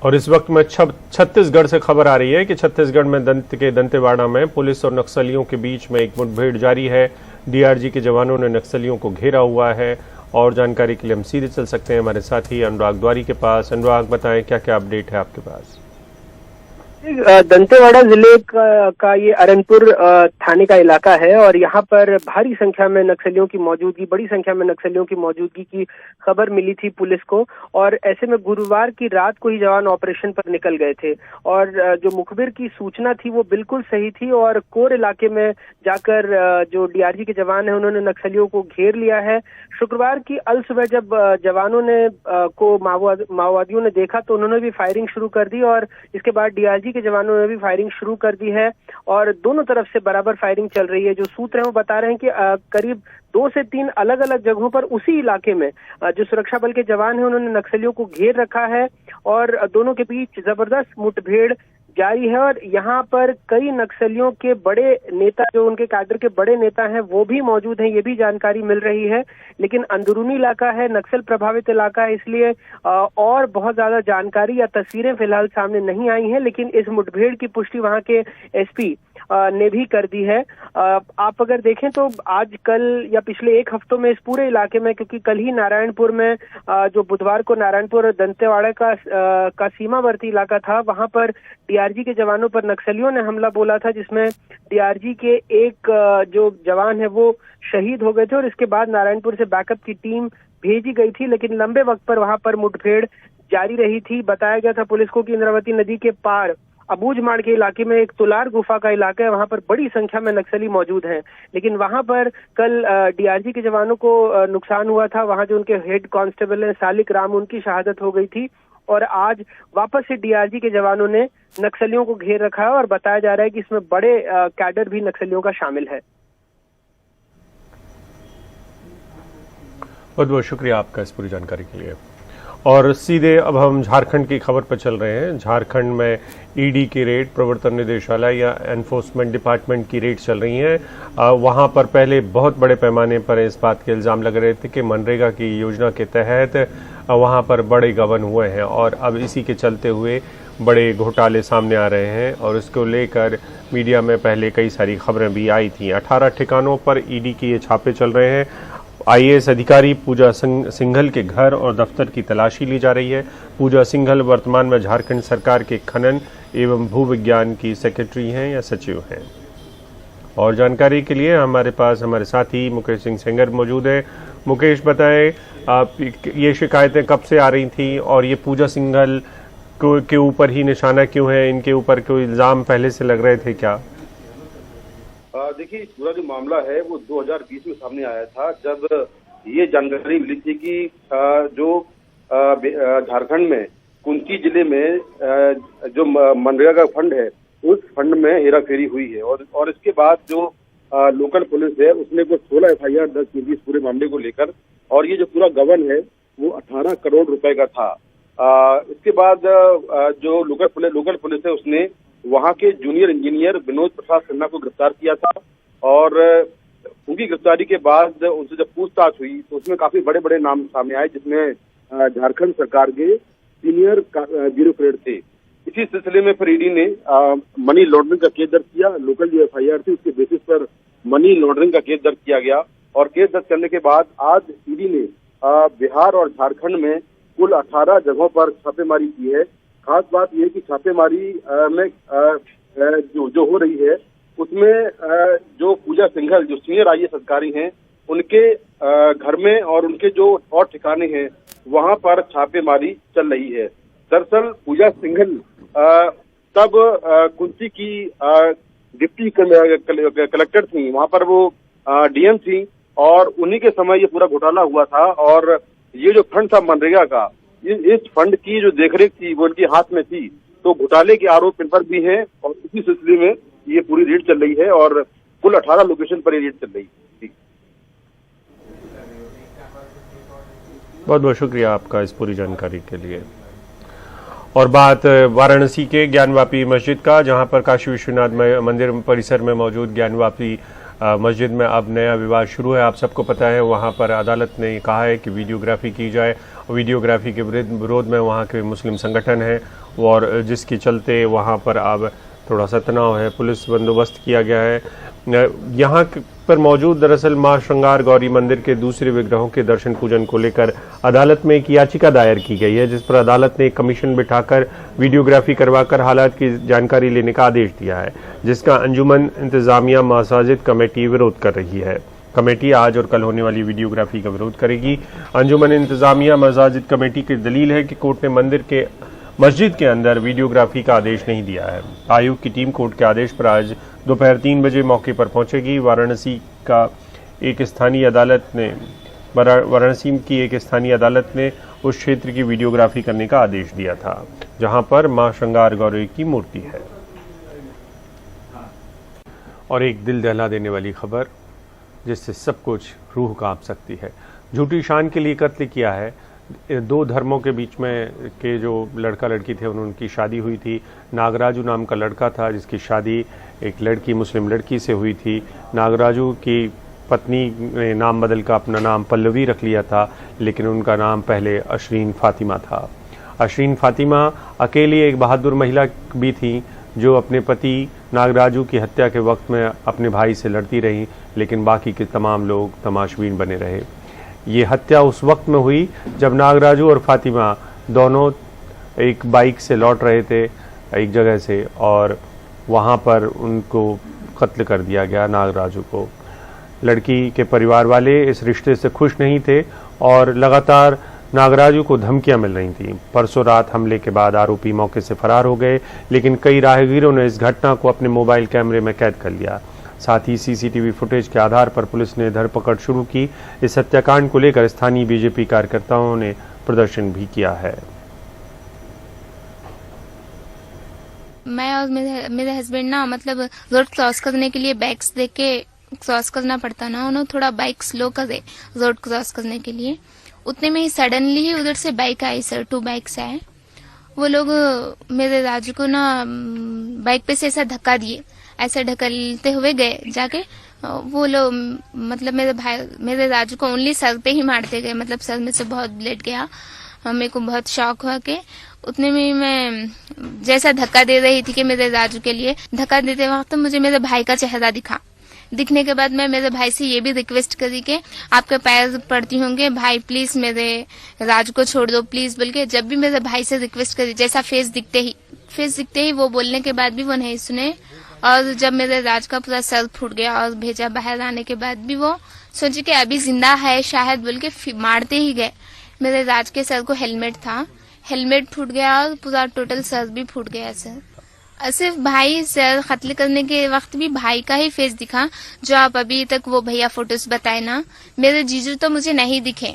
और इस वक्त में छत्तीसगढ़ से खबर आ रही है कि छत्तीसगढ़ में दंतेवाड़ा में पुलिस और नक्सलियों के बीच में एक मुठभेड़ जारी है। डीआरजी के जवानों ने नक्सलियों को घेरा हुआ है। और जानकारी के लिए हम सीधे चल सकते हैं हमारे साथी अनुराग द्वारी के पास। अनुराग, बताएं क्या क्या अपडेट है आपके पास? दंतेवाड़ा जिले का ये अरनपुर थाने का इलाका है और यहाँ पर भारी संख्या में नक्सलियों की मौजूदगी, बड़ी संख्या में नक्सलियों की मौजूदगी की खबर मिली थी पुलिस को। और ऐसे में गुरुवार की रात को ही जवान ऑपरेशन पर निकल गए थे और जो मुखबिर की सूचना थी वो बिल्कुल सही थी और कोर इलाके में जाकर जो डीआरजी के जवान है उन्होंने नक्सलियों को घेर लिया है। शुक्रवार की अलसुबह जब जवानों ने माओवादियों ने देखा तो उन्होंने भी फायरिंग शुरू कर दी और इसके बाद डीआरजी के जवानों ने भी फायरिंग शुरू कर दी है और दोनों तरफ से बराबर फायरिंग चल रही है। जो सूत्र हैं वो बता रहे हैं कि करीब 2 से 3 अलग अलग जगहों पर उसी इलाके में जो सुरक्षा बल के जवान हैं उन्होंने नक्सलियों को घेर रखा है और दोनों के बीच जबरदस्त मुठभेड़ जारी है। और यहाँ पर कई नक्सलियों के बड़े नेता, जो उनके काडर के बड़े नेता हैं, वो भी मौजूद हैं, ये भी जानकारी मिल रही है। लेकिन अंदरूनी इलाका है, नक्सल प्रभावित इलाका है, इसलिए और बहुत ज्यादा जानकारी या तस्वीरें फिलहाल सामने नहीं आई हैं। लेकिन इस मुठभेड़ की पुष्टि वहाँ के एसपी ने भी कर दी है। आप अगर देखें तो आज कल या पिछले 1 हफ्तों में इस पूरे इलाके में, क्योंकि कल ही नारायणपुर में जो बुधवार को नारायणपुर और दंतेवाड़ा का सीमावर्ती इलाका था, वहां पर डीआरजी के जवानों पर नक्सलियों ने हमला बोला था, जिसमें डीआरजी के एक जो जवान है वो शहीद हो गए थे और इसके बाद नारायणपुर से बैकअप की टीम भेजी गई थी। लेकिन लंबे वक्त पर वहां पर मुठभेड़ जारी रही थी। बताया गया था पुलिस को कि इंद्रावती नदी के पार अबूझमाड़ के इलाके में एक तुलार गुफा का इलाका है, वहां पर बड़ी संख्या में नक्सली मौजूद हैं। लेकिन वहां पर कल डीआरजी के जवानों को नुकसान हुआ था। वहां जो उनके हेड कांस्टेबल हैं सालिक राम, उनकी शहादत हो गई थी और आज वापस से डीआरजी के जवानों ने नक्सलियों को घेर रखा है और बताया जा रहा है कि इसमें बड़े कैडर भी नक्सलियों का शामिल है। बहुत बहुत शुक्रिया आपका इस पूरी जानकारी के लिए। और सीधे अब हम झारखंड की खबर पर चल रहे हैं। झारखंड में ईडी की रेड, प्रवर्तन निदेशालय या एनफोर्समेंट डिपार्टमेंट की रेड चल रही हैं। वहां पर पहले बहुत बड़े पैमाने पर इस बात के इल्जाम लग रहे थे कि मनरेगा की योजना के तहत वहां पर बड़े गबन हुए हैं और अब इसी के चलते हुए बड़े घोटाले सामने आ रहे हैं और इसको लेकर मीडिया में पहले कई सारी खबरें भी आई थी। 18 ठिकानों पर ईडी के ये छापे चल रहे हैं। आईएएस अधिकारी पूजा सिंघल के घर और दफ्तर की तलाशी ली जा रही है। पूजा सिंघल वर्तमान में झारखंड सरकार के खनन एवं भूविज्ञान की सेक्रेटरी हैं या सचिव हैं। और जानकारी के लिए हमारे पास हमारे साथी मुकेश सिंह सेंगर मौजूद है। मुकेश, बताएं आप ये शिकायतें कब से आ रही थी और ये पूजा सिंघल के ऊपर ही निशाना क्यों है? इनके ऊपर कोई इल्जाम पहले से लग रहे थे क्या? देखिए, पूरा जो मामला है वो 2020 में सामने आया था, जब ये जानकारी मिली थी कि जो झारखंड में कुंती जिले में जो मनरेगा का फंड है उस फंड में हेराफेरी हुई है और इसके बाद जो लोकल पुलिस है उसने कुछ 16 FIR दर्ज की थी इस पूरे मामले को लेकर और ये जो पूरा गबन है वो 18 करोड़ रुपए का था। इसके बाद जो लोकल पुलिस है उसने वहां के जूनियर इंजीनियर विनोद प्रसाद सिन्हा को गिरफ्तार किया था और उनकी गिरफ्तारी के बाद उनसे जब पूछताछ हुई तो उसमें काफी बड़े बड़े नाम सामने आए, जिसमें झारखंड सरकार के सीनियर ब्यूरोक्रेट थे। इसी सिलसिले में फिर ईडी ने मनी लॉन्ड्रिंग का केस दर्ज किया। लोकल जो FIR थी उसके बेसिस पर मनी लॉन्ड्रिंग का केस दर्ज किया गया और केस दर्ज करने के बाद आज ईडी ने बिहार और झारखंड में कुल 18 जगहों पर छापेमारी की है। खास बात यह कि छापेमारी में जो हो रही है उसमें जो पूजा सिंघल जो सीनियर IAS अधिकारी हैं उनके घर में और उनके जो और ठिकाने हैं वहां पर छापेमारी चल रही है। दरअसल पूजा सिंघल तब कुंती की डिप्टी कलेक्टर थी, वहां पर वो DM थी और उन्हीं के समय ये पूरा घोटाला हुआ था और ये जो फंड था मनरेगा का, इस फंड की जो देखरेख थी वो उनके हाथ में थी। तो घोटाले के आरोप इन पर भी हैं और इसी सिलसिले में ये पूरी रेड चल रही है और कुल 18 लोकेशन पर ये रेड चल रही है। बहुत बहुत शुक्रिया आपका इस पूरी जानकारी के लिए। और बात वाराणसी के ज्ञानवापी मस्जिद का, जहां पर काशी विश्वनाथ मंदिर परिसर में मौजूद ज्ञानवापी मस्जिद में अब नया विवाद शुरू है। आप सबको पता है वहां पर अदालत ने कहा है कि वीडियोग्राफी की जाए वीडियोग्राफी के विरोध में वहाँ के मुस्लिम संगठन हैं और जिसके चलते वहाँ पर अब थोड़ा सा तनाव है, पुलिस बंदोबस्त किया गया है। यहाँ पर मौजूद दरअसल मां श्रृंगार गौरी मंदिर के दूसरे विग्रहों के दर्शन पूजन को लेकर अदालत में एक याचिका दायर की गई है, जिस पर अदालत ने एक कमीशन बिठाकर वीडियोग्राफी करवाकर हालात की जानकारी लेने का आदेश दिया है, जिसका अंजुमन इंतजामिया मसाजिद कमेटी विरोध कर रही है। कमेटी आज और कल होने वाली वीडियोग्राफी का विरोध करेगी। अंजुमन इंतजामिया मसाजिद कमेटी की दलील है कि कोर्ट ने मस्जिद के अंदर वीडियोग्राफी का आदेश नहीं दिया है। आयोग की टीम कोर्ट के आदेश पर आज दोपहर 3 बजे मौके पर पहुंचेगी। वाराणसी की एक स्थानीय अदालत ने उस क्षेत्र की वीडियोग्राफी करने का आदेश दिया था, जहां पर मां श्रृंगार गौरी की मूर्ति है। और एक दिल दहला देने वाली खबर जिससे सब कुछ रूह कांप सकती है। झूठी शान के लिए कत्ल किया है। 2 धर्मों के बीच में के जो लड़का लड़की थे उनकी शादी हुई थी। नागराजू नाम का लड़का था जिसकी शादी एक लड़की मुस्लिम लड़की से हुई थी। नागराजू की पत्नी ने नाम बदल कर अपना नाम पल्लवी रख लिया था, लेकिन उनका नाम पहले अशरीन फातिमा था। अशरीन फातिमा अकेली एक बहादुर महिला भी थी जो अपने पति नागराजू की हत्या के वक्त में अपने भाई से लड़ती रही, लेकिन बाकी के तमाम लोग तमाशबीन बने रहे। ये हत्या उस वक्त में हुई जब नागराजू और फातिमा दोनों एक बाइक से लौट रहे थे एक जगह से, और वहाँ पर उनको कत्ल कर दिया गया नागराजू को। लड़की के परिवार वाले इस रिश्ते से खुश नहीं थे और लगातार नागराजू को धमकियां मिल रही थीं। परसों रात हमले के बाद आरोपी मौके से फरार हो गए, लेकिन कई राहगीरों ने इस घटना को अपने मोबाइल कैमरे में कैद कर लिया। साथ ही सीसीटीवी फुटेज के आधार पर पुलिस ने धरपकड़ शुरू की। इस हत्याकांड को लेकर स्थानीय बीजेपी कार्यकर्ताओं ने प्रदर्शन भी किया है। मैं और मेरे हस्बैंड ना मतलब रोड क्रॉस करने के लिए बाइक्स देख के क्रॉस करना पड़ता ना, उन्होंने थोड़ा बाइक स्लो करे रोड क्रॉस करने के लिए। उतने में ही सडनली ही उधर से बाइक आई सर, 2 बाइक्स आए। वो लोग मेरे राजू को ना बाइक पे से ऐसा धक्का दिए, ऐसा ढकलते हुए गए जाके। वो लोग मतलब मेरे राजू को ओनली सर पे ही मारते गए, मतलब सर में से बहुत ब्लड गया। मेरे को बहुत शौक हुआ कि उतने में मैं जैसा धक्का दे रही थी कि मेरे राजू के लिए धक्का देते वक्त तो मुझे मेरे भाई का चेहरा दिखने के बाद मैं मेरे भाई से ये भी रिक्वेस्ट करी कि आपके पैर पड़ती होंगे भाई, प्लीज मेरे राजू को छोड़ दो प्लीज बोल के। जब भी मेरे भाई से रिक्वेस्ट करी, जैसा फेस दिखते ही वो बोलने के बाद भी वो नहीं सुने। और जब मेरे राज का पूरा सर फूट गया और भेजा बाहर आने के बाद भी वो सोचे कि अभी जिंदा है शायद बोल के मारते ही गए। मेरे राज के सर को हेलमेट था, हेलमेट फूट गया और पूरा टोटल सर भी फूट गया सर। सिर्फ भाई सर कत्ल करने के वक्त भी भाई का ही फेस दिखा, जो आप अभी तक वो भैया फोटोज बताए ना। मेरे जीजू तो मुझे नहीं दिखे,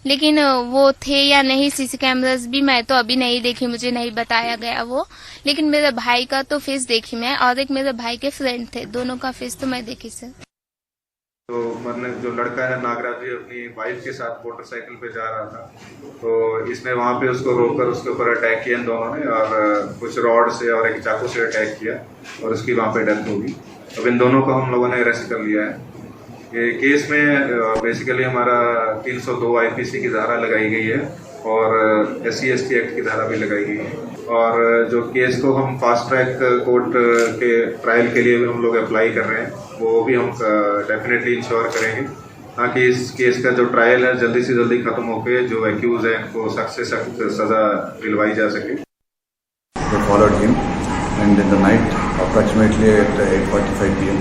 लेकिन वो थे या नहीं सीसी कैमरास भी मैं तो अभी नहीं देखी, मुझे नहीं बताया गया वो। लेकिन मेरे भाई का तो फेस देखी मैं, और एक मेरे भाई के फ्रेंड थे, दोनों का फेस तो मैं देखी सर। तो मरने जो लड़का है नागराज जी अपनी वाइफ के साथ मोटरसाइकिल पे जा रहा था, तो इसने वहां पे उसको रोककर उसके ऊपर अटैक किया इन दोनों ने, और कुछ रॉड से और एक चाकू से अटैक किया और उसकी वहां पे डेथ होगी। अब इन दोनों को हम लोगों ने अरेस्ट कर लिया है। ये केस में बेसिकली हमारा 302 IPC की धारा लगाई गई है और SC/ST एक्ट की धारा भी लगाई गई है। और जो केस को हम फास्ट ट्रैक कोर्ट के ट्रायल के लिए भी हम लोग अप्लाई कर रहे हैं, वो भी हम डेफिनेटली इंश्योर करेंगे ताकि इस केस का जो ट्रायल है जल्दी से जल्दी खत्म होकर जो एक्यूज है इनको सख्त से सख्त सजा दिलवाई जा सके। They followed him and in the night approximately at 8:45 PM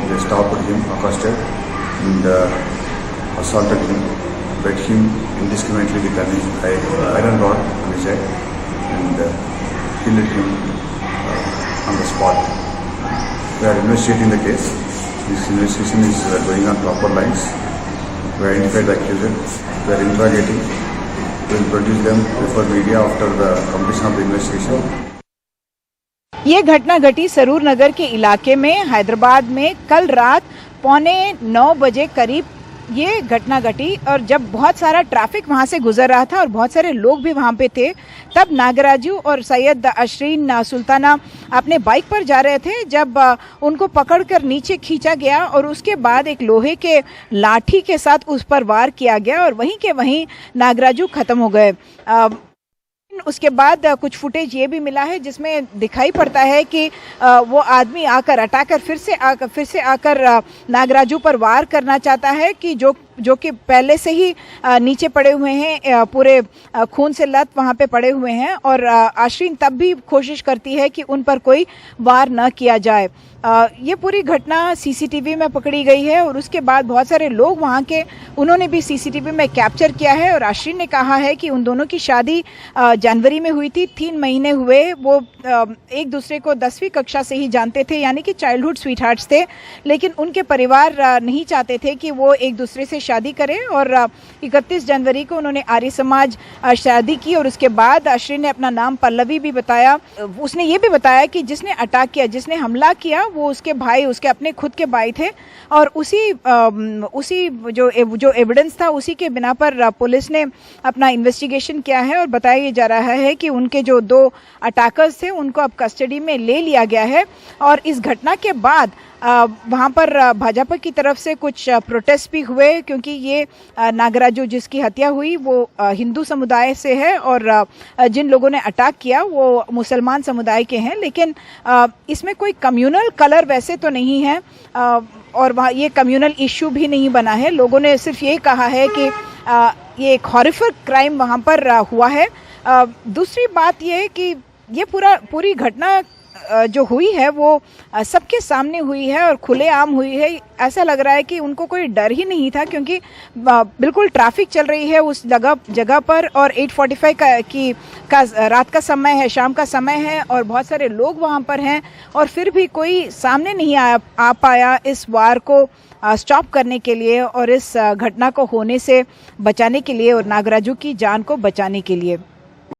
they stopped him, accosted and assaulted him, beat him indiscriminately with an iron rod on his head and killed him on the spot. We are investigating the case. This investigation is going on proper lines. We identified the accused. We are interrogating. We will produce them before media after the completion of the investigation. ये घटना घटी सरूर नगर के इलाके में हैदराबाद में कल रात 8:45 बजे करीब ये घटना घटी और जब बहुत सारा ट्रैफिक वहाँ से गुजर रहा था और बहुत सारे लोग भी वहाँ पे थे, तब नागराजू और सैयद अशरीन सुल्ताना अपने बाइक पर जा रहे थे जब उनको पकड़कर नीचे खींचा गया और उसके बाद एक लोहे के लाठी के साथ उस पर वार किया गया और वहीं के वहीं नागराजू खत्म हो गए। उसके बाद कुछ फुटेज ये भी मिला है जिसमें दिखाई पड़ता है कि वो आदमी आकर अटैकर फिर से आकर नागराजू पर वार करना चाहता है कि जो कि पहले से ही नीचे पड़े हुए हैं, पूरे खून से लत वहाँ पे पड़े हुए हैं और आशरीन तब भी कोशिश करती है कि उन पर कोई वार न किया जाए। ये पूरी घटना सीसीटीवी में पकड़ी गई है और उसके बाद बहुत सारे लोग वहाँ के उन्होंने भी सीसीटीवी में कैप्चर किया है और आशरीन ने कहा है कि उन दोनों की शादी जनवरी में हुई थी, 3 महीने हुए, वो एक दूसरे को 10वीं कक्षा से ही जानते थे, यानी कि चाइल्डहुड स्वीटहार्ट्स थे, लेकिन उनके परिवार नहीं चाहते थे कि वो एक दूसरे से शादी करें और 31 जनवरी को उन्होंने आर्य समाज शादी की और उसके बाद आशरीन ने अपना नाम पल्लवी भी बताया। उसने ये भी बताया कि जिसने अटैक किया, जिसने हमला किया, वो उसके भाई, उसके अपने खुद के भाई थे और उसी जो एविडेंस था उसी के बिना पर पुलिस ने अपना इन्वेस्टिगेशन किया है और बताया जा रहा है कि उनके जो 2 अटैकर्स थे उनको अब कस्टडी में ले लिया गया है। और इस घटना के बाद वहाँ पर भाजपा की तरफ से कुछ प्रोटेस्ट भी हुए क्योंकि ये नागराजू जिसकी हत्या हुई वो हिंदू समुदाय से है और जिन लोगों ने अटैक किया वो मुसलमान समुदाय के हैं, लेकिन इसमें कोई कम्युनल कलर वैसे तो नहीं है और वहाँ ये कम्युनल इश्यू भी नहीं बना है। लोगों ने सिर्फ ये कहा है कि ये एक हॉरिफिक क्राइम वहाँ पर हुआ है। दूसरी बात ये है कि ये पूरी घटना जो हुई है वो सबके सामने हुई है और खुलेआम हुई है। ऐसा लग रहा है कि उनको कोई डर ही नहीं था क्योंकि बिल्कुल ट्रैफिक चल रही है उस जगह पर और 8:45 का रात का समय है, शाम का समय है और बहुत सारे लोग वहाँ पर हैं और फिर भी कोई सामने नहीं आ पाया इस वार को स्टॉप करने के लिए और इस घटना को होने से बचाने के लिए और नागराजू की जान को बचाने के लिए।